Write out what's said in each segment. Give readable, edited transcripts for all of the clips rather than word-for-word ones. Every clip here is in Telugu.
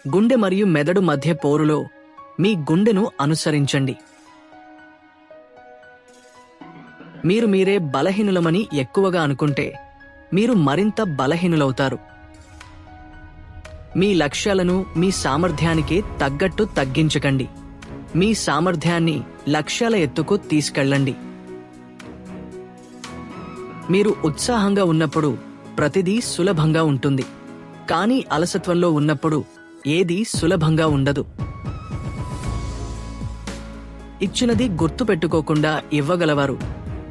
గుండె మరియు మెదడు మధ్య పోరులో మీ గుండెను అనుసరించండి. మీరు మీరే బలహీనులమని ఎక్కువగా అనుకుంటే మీరు మరింత బలహీనులవుతారు. మీ లక్ష్యాలను మీ సామర్థ్యానికి తగ్గట్టు తగ్గించకండి. మీ సామర్థ్యాన్ని లక్ష్యాల ఎత్తుకు తీసుకెళ్ళండి. మీరు ఉత్సాహంగా ఉన్నప్పుడు ప్రతిదీ సులభంగా ఉంటుంది, కానీ అలసత్వంలో ఉన్నప్పుడు ఏదీ సులభంగా ఉండదు. ఇచ్చినది గుర్తుపెట్టుకోకుండా ఇవ్వగలవారు,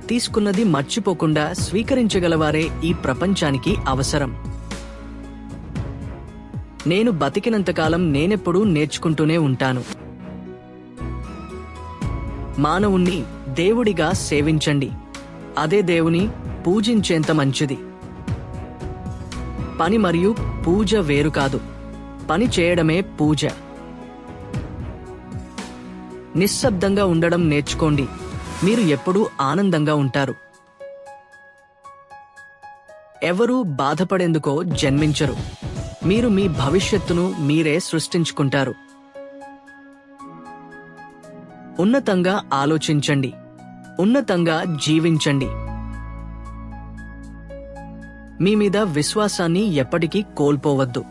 తీసుకున్నది మర్చిపోకుండా స్వీకరించగలవారే ఈ ప్రపంచానికి అవసరం. నేను బతికినంతకాలం నేనెప్పుడూ నేర్చుకుంటూనే ఉంటాను. మానవుణ్ణి దేవుడిగా సేవించండి, అదే దేవుని పూజించేంత మంచిది. పని మరియు పూజ వేరు కాదు, పని చేయడమే పూజ. నిశ్శబ్దంగా ఉండడం నేర్చుకోండి, మీరు ఎప్పుడూ ఆనందంగా ఉంటారు. ఎవరూ బాధపడేందుకో జన్మించరు, మీరు మీ భవిష్యత్తును మీరే సృష్టించుకుంటారు. ఉన్నతంగా ఆలోచించండి, ఉన్నతంగా జీవించండి. మీ మీద విశ్వాసాన్ని ఎప్పటికీ కోల్పోవద్దు.